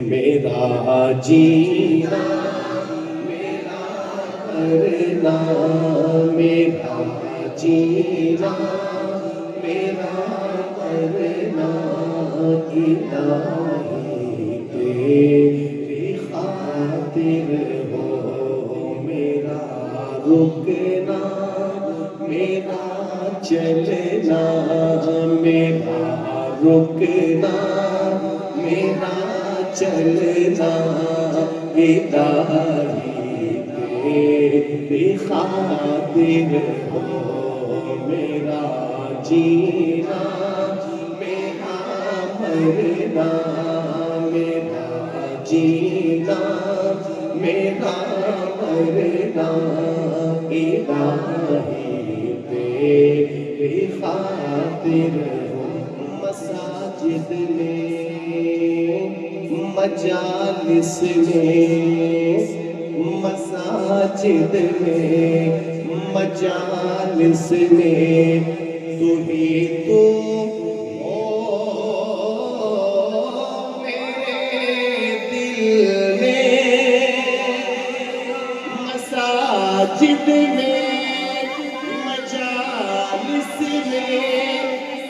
میرا جینا میرا مرنا میرا جینا میرا مرنا الہی تیری خاطر ہو میرا رکنا میرا چلنا میرا رکنا میرا چلنا الہی تیری خاطر ہو میرا جینا میرا مرنا میرا جینا میرا مرنا الہی تیری خاطر ہو مساجد میں مجالس میں مساجد میں مجالس میں تو ہی تو ہو میرے دل میں مساجد میں مجالس میں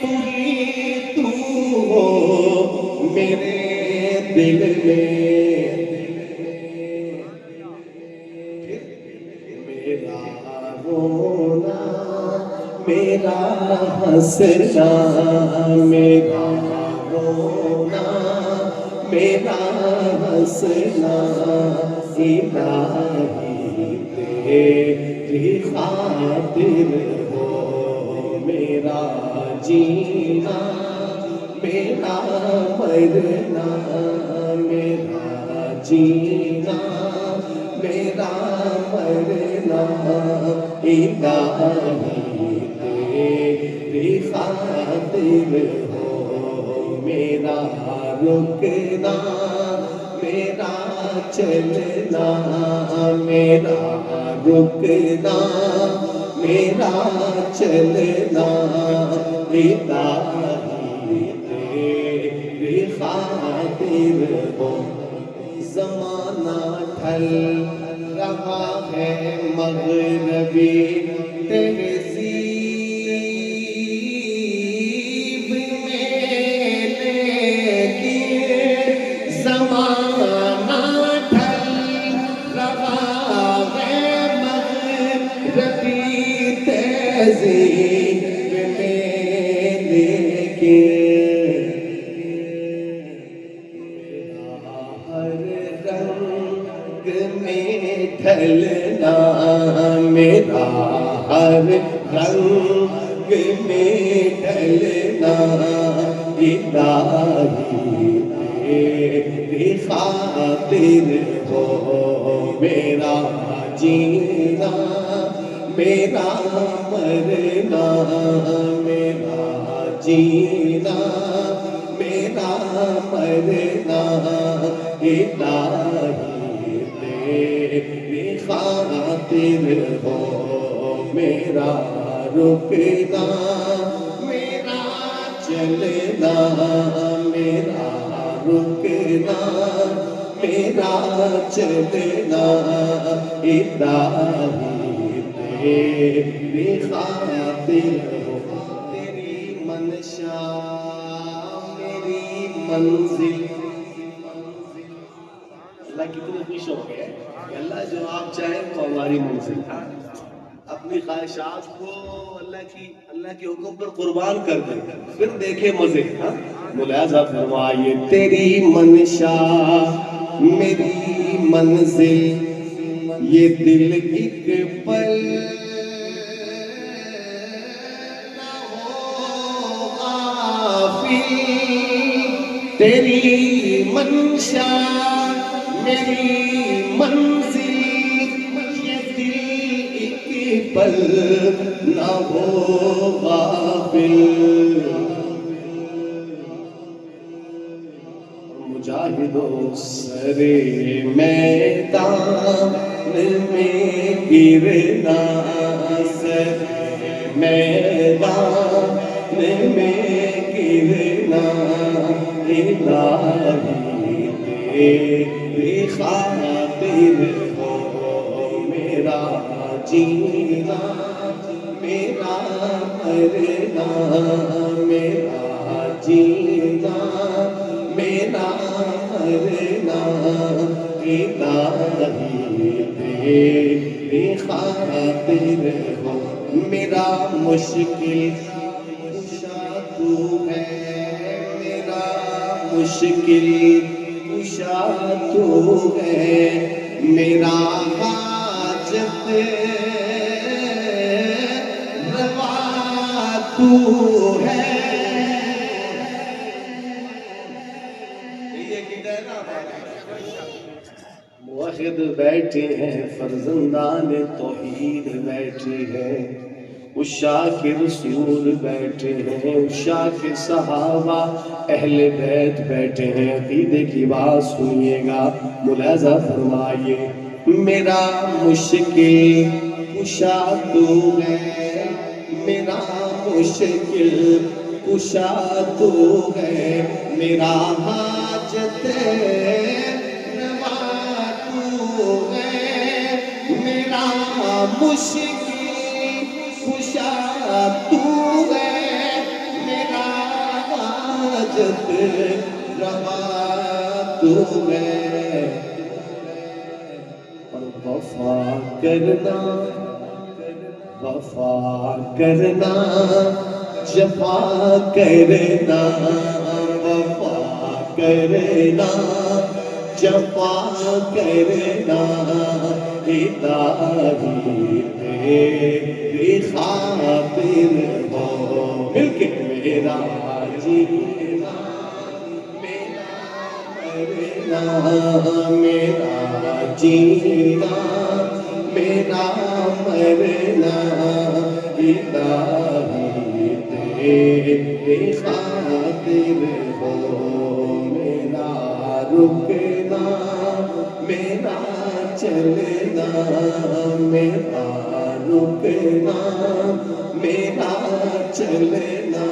تو ہی تو ہو میرے دل میں میرا رونا میرا ہنسنا میرا رونا میرا ہنسنا الہی تیری خاطر ہو میرا جینا میرا مرنا میرا جینا میرا مرنا الہی تیری خاطر ہو میرا رکنا میرا چلنا میرا رکنا میرا چلنا الہی تیری خاطر ہو زمانہ ڈھل رہا ہے مغربی تہذیب میں لیکن زمانہ ڈھل رہا ہے مغربی تہذیب میں لیکن میں ڈھلنا میرا ہر رنگ میں ڈھلنا الہی تیری خاطر ہو میرا جینا میرا مرنا میرا جینا میرا مرنا الہی تیری خاطر ہو میرا رکنا میرا چلنا میرا رکنا میرا چلنا الہی تیری خاطر ہو تیری منشا میری منزل اللہ کتنے خوش ہو گئے کہ اللہ جو آپ چاہیں تو ہماری منزل اپنی خواہشات کو اللہ کے حکم پر قربان کر دیں پھر دیکھیں مزے ملاحظہ فرمائیے تیری منشا میری منزل یہ دل ایک پل نہ ہو غافل تیری منشا میری منزل یہ دل ایک پل نہ ہو غافل مجاہدوں سرے میدان میں گرنا سر میدان میں گرنا الہی تیری خاطر ہو میرا جینا میرا مرنا میرا جینا میرا مرنا الہی تیری خاطر ہو میرا مشکل کشا تو ہے میرا مشکل کشا تو ہے میرا حاجت روا تو ہے موحد بیٹھے ہیں فرزندان توحید بیٹھے ہیں عشاق رسول بیٹھے ہیں عشاق صحابہ اہل بیت بیٹھے ہیں عقیدے کی بات سنیے گا ملاحظہ فرمائیے میرا مشکل کشا تو ہے میرا مشکل کشا تو ہے میرا حاجت روا تو ہے میرا مشکل کشا تو ہے میرا حاجت روا تو ہے اور وفا کرنا وفا کرنا جفا کرنا وفا کرنا جفا کرنا الہی تیری خاطر ہو مل کے میرا جینا میرا مرنا میرا جینا میرا مرنا الہی تیری خاطر ہو میرا رکنا میرا چلنا میرا رکنا میرا چلنا